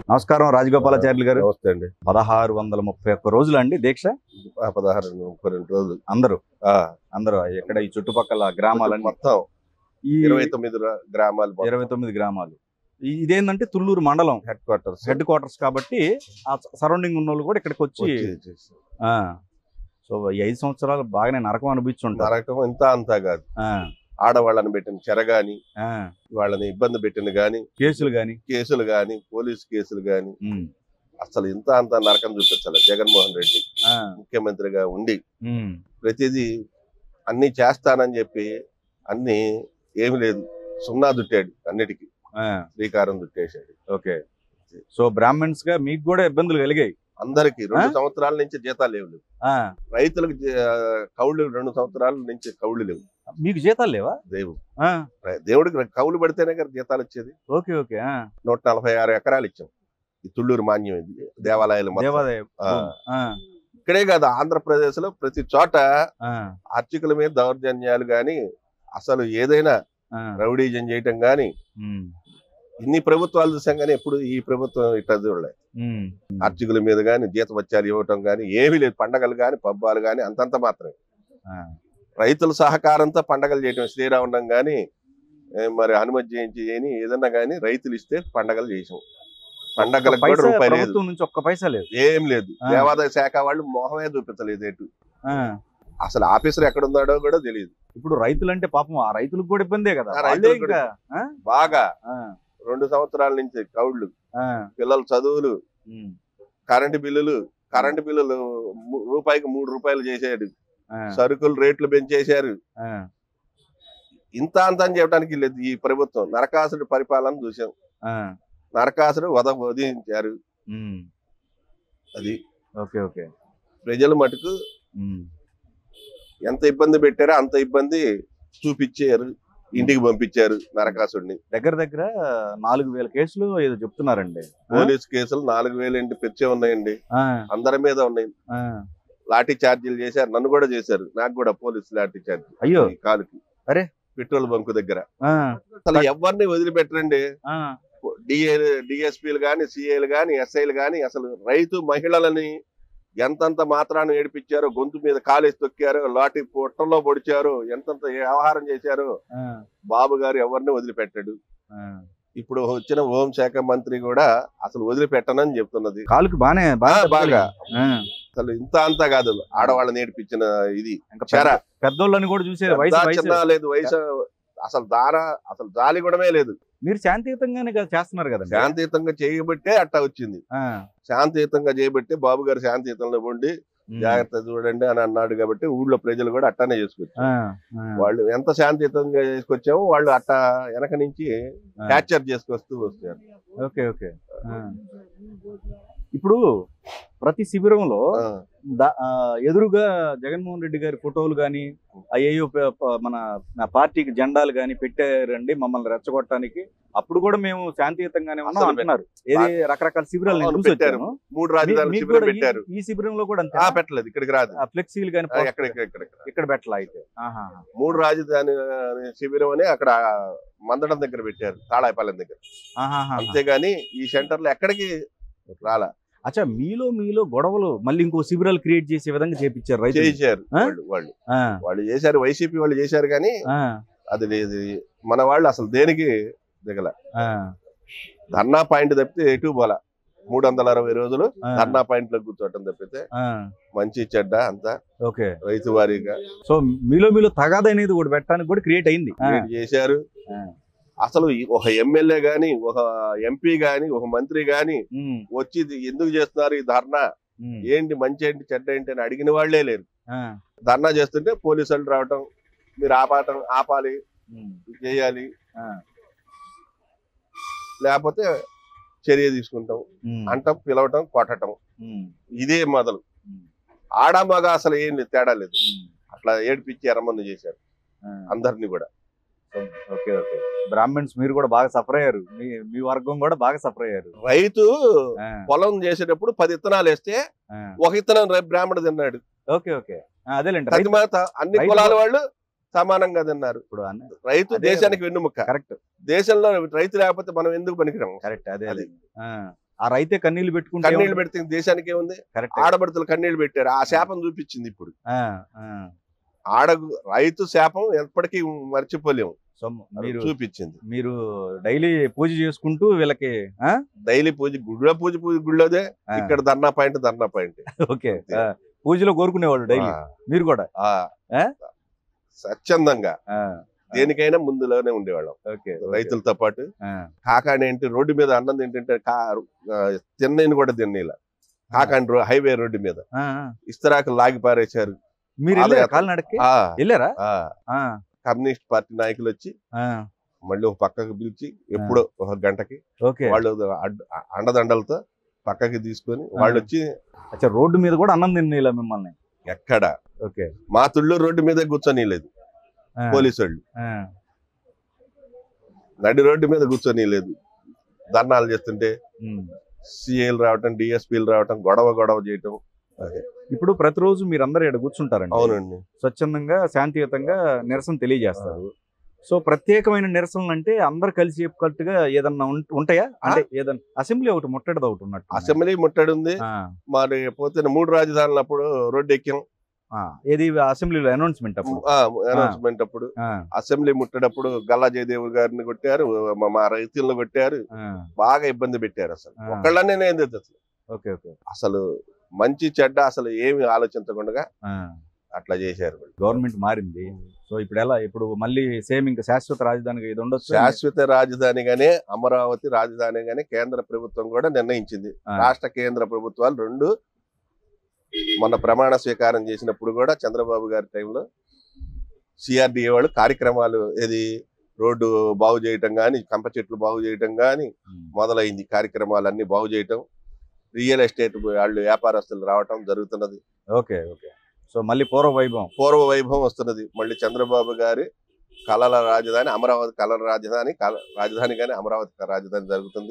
నమస్కారం రాజగోపాలాచార్యులు గారు. నమస్తే అండి. 1631 రోజులు అండి దీక్ష. 1632 రోజులు. అందరూ ఇక్కడ ఈ చుట్టుపక్కల గ్రామాలన్నీ మొత్తం 29 గ్రామాలు. 29 గ్రామాలు. ఇదేంటంటే తుళ్ళూరు మండలం హెడ్ క్వార్టర్స్ కాబట్టి ఆ సరౌండింగ్ ఉన్న వాళ్ళు కూడా ఇక్కడికి వచ్చి సో ఈ 5 సంవత్సరాలు బాగానే నరకం అనిపించుంటారు. నరకం అంతా కాదు. ఆడవాళ్ళని పెట్టిన చెర గాని, వాళ్ళని ఇబ్బంది పెట్టిన గాని, కేసులు గాని, పోలీసు కేసులు గాని, అసలు అంత నరకం చూపించాలి. జగన్మోహన్ రెడ్డి ముఖ్యమంత్రిగా ఉండి ప్రతిదీ అన్ని చేస్తానని చెప్పి అన్ని ఏమి లేదు, సున్నా దుట్టాడు, అన్నిటికీ శ్రీకారం దుట్టేశాడు. ఓకే. సో బ్రాహ్మణ్స్ గా మీకు కూడా ఇబ్బందులు కలిగాయి. అందరికి 2 సంవత్సరాల నుంచి జీతాలు లేవు. రైతులకు కౌళ్ళు 2 సంవత్సరాల నుంచి కౌళ్ళు లేవు. మీకు జీతాలు లేవా? దేవుడికి కౌలు పడితేనే కదా జీతాలు వచ్చేది. Okay okay. 146 ఎకరాలు ఇచ్చాం. ఈ తుళ్ళూరు మాన్యం, ఇది దేవాలయాలు. ఇక్కడే కాదు, ఆంధ్రప్రదేశ్ లో ప్రతి చోట అర్చకుల మీద దౌర్జన్యాలు గాని, అసలు ఏదైనా రౌడీజం చేయటం గాని, ఇన్ని ప్రభుత్వాలు చూసాం కానీ ఎప్పుడు ఈ ప్రభుత్వం ఇట్లా చూడలే. అర్చకుల మీద గాని జీతభత్యాలు ఇవ్వటం గాని ఏమీ లేదు. పండగలు గాని పబ్బాలు గాని అంతంత మాత్రమే. రైతుల సహకారంతో పండగలు చేయటం, శ్రీరామనవమి గాని, మరి హనుమత్ జయంతి చేయని ఏదన్నా గాని రైతులు ఇస్తే పండగలు చేసాం. పండగలకు కూడా రూపాయి లేదు, ఒక్క పైసా లేదు, ఏం లేదు. దేవాదాయ శాఖ వాళ్ళు మొహమే చూపించలేదు ఎటు. అసలు ఆఫీసర్ ఎక్కడ ఉన్నాడో కూడా తెలియదు. ఇప్పుడు రైతులు అంటే పాపం ఆ రైతులకు కూడా ఇబ్బందే కదా. బాగా 2 సంవత్సరాల నుంచి కౌళ్ళు, పిల్లల చదువులు, కరెంటు బిల్లులు రూపాయికి 3 రూపాయలు చేసాడు. సరుకులు రేట్లు పెంచేశారు. ఇంత అని చెప్పడానికి లేదు. ఈ ప్రభుత్వం నరకాసుడి పరిపాలన చూసాం. నరకాసుడు వధించారు. అది ఓకే ఓకే. ప్రజలు మటుకు ఎంత ఇబ్బంది పెట్టారో అంత ఇబ్బంది చూపించారు. ఇంటికి పంపించారు నరకాసుడిని. దగ్గర 4000 కేసులు ఏదో చెప్తున్నారండి. పోలీసు కేసులు 4000 ఏంటి పెంచే ఉన్నాయండి. అందరి మీద ఉన్నాయి. లాఠీ చార్జీలు చేశారు. నన్ను కూడా చేశారు. నాకు కూడా పోలీసు లాఠీ చార్జీ. అయ్యో, కాలుకి. అరే, పెట్రోల్ బంకు దగ్గర. అసలు ఎవరిని వదిలిపెట్టరండి. డిఎస్పీలు గాని, సిఐలు గాని, ఎస్ఐలు గాని, అసలు రైతు మహిళలని ఎంతంత మాత్రాన్ని ఏడిపించారో, గొంతు మీద కాలేసి తొక్కారో, లాఠీ పొట్టల్లో పొడిచారు, ఎంతంత వ్యవహారం చేశారు. బాబు గారు ఎవరిని వదిలిపెట్టాడు. ఇప్పుడు వచ్చిన హోంశాఖ మంత్రి కూడా అసలు వదిలిపెట్టనని చెప్తున్నది. కాలుకి బాగా అసలు అంతా కాదు. ఆడవాళ్ళని నేర్పించిన ఇది పెద్దోళ్ళని కూడా చూసారు. చిన్న లేదు వయసు. అసలు జాలి కూడా లేదు. మీరు శాంతియుతంగానే చేస్తున్నారు కదా. శాంతియుతంగా చేయబట్టే అట్టా వచ్చింది. శాంతియుతంగా చేయబట్టే బాబు గారు శాంతియుతంలో ఉండి జాగ్రత్త చూడండి అని అన్నాడు. కాబట్టి ఊళ్ళో ప్రజలు కూడా అట్టానే చేసుకొచ్చారు. వాళ్ళు ఎంత శాంతియుతంగా చేసుకొచ్చామో వాళ్ళు అట్టా వెనక నుంచి క్యాప్చర్ చేసుకొస్తూ వస్తారు. Okay okay. ఇప్పుడు ప్రతి శిబిరంలో ఎదురుగా జగన్మోహన్ రెడ్డి గారి ఫోటోలు గాని, అయ్యో మన పార్టీకి జెండాలు గాని పెట్టారండి మమ్మల్ని రెచ్చగొట్టడానికి. అప్పుడు కూడా మేము శాంతియుతంగానే ఉన్నాం అంటున్నారు. ఏది రకరకాల శిబిరాలు నేను చూసి వచ్చాను. 3 రాజధానులు శిబిరం పెట్టారు. ఈ శిబిరంలో కూడా పెట్టలేదు. ఇక్కడికి రాదు. ఫ్లెక్సీలు కానీ ఇక్కడ పెట్టలే. అయితే 3 రాజధాని శిబిరం అని అక్కడ మందడం దగ్గర పెట్టారు, తాళాయపాలెం దగ్గర. అంతేగాని ఈ సెంటర్ లో ఎక్కడికి రాలా. అచ్చా, మీలో గొడవలు మళ్ళీ ఇంకో శిబిరాలు క్రియేట్ చేసే విధంగా చేపించారు. వాళ్ళు చేశారు. వైసీపీ వాళ్ళు చేశారు. కానీ అది లేదు. మన వాళ్ళు అసలు దేనికి దిగల. ధర్నా పాయింట్ తప్పితే ఎటు పోలా. 360 రోజులు ధర్నా పాయింట్ లో కూర్చోవటం తప్పితే మంచి చెడ్డ అంతా రైతు వారీగా. సో మీలో తగాద అనేది కూడా పెట్టడానికి కూడా క్రియేట్ అయింది. చేశారు. అసలు ఒక ఎమ్మెల్యే గాని, ఒక ఎంపీ గాని, ఒక మంత్రి గాని వచ్చి ఎందుకు చేస్తున్నారు ఈ ధర్నా, ఏంటి మంచి ఏంటి చెడ్డ ఏంటి అని అడిగిన వాళ్లే లేరు. ధర్నా చేస్తుంటే పోలీసు వాళ్ళు రావటం, మీరు ఆపాలి, చేయాలి, లేకపోతే చర్య తీసుకుంటాం అంటాం, పిలవటం, కొట్టడం, ఇదే మొదలు. ఆడమగా అసలు ఏం తేడా లేదు. అట్లా ఏడిపించి ఎర్రమంది చేశారు అందరినీ కూడా. Okay okay. బ్రాహ్మణ్స్ మీరు కూడా బాగా సఫర్ అయ్యారు. మీ వర్గం కూడా బాగా సఫర్ అయ్యారు. రైతు పొలం చేసేటప్పుడు 10 విత్తనాలు వేస్తే 1 విత్తనం బ్రాహ్మణ తిన్నాడు. Okay okay. అదేలేండి. అన్ని కులాల వాళ్ళు సమానంగా తిన్నారు. ఇప్పుడు రైతు దేశానికి వెన్నుముక్క. కరెక్ట్. దేశంలో రైతు లేకపోతే మనం ఎందుకు పనికిరాము. కరెక్ట్. అదే. ఆ రైతే కన్నీళ్లు పెట్టుకుంటే కన్నీళ్లు పెడితే దేశానికి ఏముంది? కరెక్ట్. ఆడబడుతులు కన్నీళ్లు పెట్టారు, ఆ శాపం చూపించింది ఇప్పుడు. రైతు శాపం ఎప్పటికీ మర్చిపోలేము, సో మీరు చూపించింది. మీరు డైలీ పూజ చేసుకుంటూ వీళ్ళకి డైలీ పూజ, పూజ గుళ్ళోదే. ఇక్కడ ధర్నా పాయింట్. ఓకే, పూజలో కోరుకునేవాళ్ళు డైలీ, మీరు కూడా స్వచ్ఛందంగా దేనికైనా ముందులోనే ఉండేవాళ్ళం రైతులతో పాటు. కాకాని ఏంటి రోడ్డు మీద అన్నం ఏంటంటే తిన్నని కూడా తిన్నీలా. కాకాని హైవే రోడ్డు మీద ఇస్తరాకులు లాగి పారేశారు. మీరు వెళ్ళారా? కమ్యూనిస్ట్ పార్టీ నాయకులు వచ్చి మళ్ళీ ఒక పక్కకు పిలిచి ఎప్పుడో ఒక గంటకి వాళ్ళు అండదండలతో పక్కకి తీసుకొని వాళ్ళు వచ్చి రోడ్డు మీద కూడా అన్నం తినేలా మిమ్మల్ని ఎక్కడ. మా తుళ్ళు రోడ్డు మీద కూర్చొని లేదు, పోలీసు వాళ్ళు నడి రోడ్డు మీద కూర్చొని లేదు. ధర్నాలు చేస్తుంటే సిఐలు రావటం, డిఎస్పీలు రావటం, గొడవ చేయటం. ఇప్పుడు ప్రతిరోజు మీరందరూ ఇక్కడ కూర్చుంటారండి. అవునండి. స్వచ్ఛందంగా శాంతియుతంగా నిరసన తెలియజేస్తారు. సో ప్రత్యేకమైన నిరసనలు అంటే అందరు కలిసి చెప్పుకట్టుగా ఏదన్నా ఉంటాయా? అంటే ఏదన్నా అసెంబ్లీ ఒకటి ముట్టడిది ఒకటి ఉన్నట్టు. అసెంబ్లీ ముట్టడి ఉంది. మరి పోతే 3 రాజధానులు అప్పుడు రోడ్డు ఎక్కాం. ఏది అసెంబ్లీలో అనౌన్స్మెంట్ అప్పుడు అసెంబ్లీ ముట్టడప్పుడు గల్లా జయదేవ్ గారిని కొట్టారు, మా రైతులను కొట్టారు, బాగా ఇబ్బంది పెట్టారు. అసలు ఒకళ్ళనే అసలు మంచి చెడ్డ అసలు ఏమి ఆలోచించకుండా అట్లా చేశారు. గవర్నమెంట్ మారింది. సో ఇప్పుడు ఎలా? ఇప్పుడు మళ్ళీ సేమ్ ఇంకా శాశ్వత రాజధానిగా ఇది ఉండొచ్చు. శాశ్వత రాజధానిగానే అమరావతి రాజధానిగానే కేంద్ర ప్రభుత్వం కూడా నిర్ణయించింది. రాష్ట్ర కేంద్ర ప్రభుత్వాలు రెండు మొన్న ప్రమాణ స్వీకారం చేసినప్పుడు కూడా చంద్రబాబు గారి టైంలో సిఆర్డిఏ వాళ్ళు కార్యక్రమాలు ఏది రోడ్డు బాగు చేయటం కానీ, కంప చెట్లు బాగు చేయటం కానీ మొదలైంది. కార్యక్రమాలన్నీ బాగు చేయటం, రియల్ ఎస్టేట్ వాళ్ళు వ్యాపారస్తులు రావటం జరుగుతున్నది. ఓకే. సో మళ్ళీ పూర్వ వైభవం వస్తున్నది. మళ్ళీ చంద్రబాబు గారి కళల రాజధాని అమరావతి, కళల రాజధానిగానే అమరావతి రాజధాని జరుగుతుంది.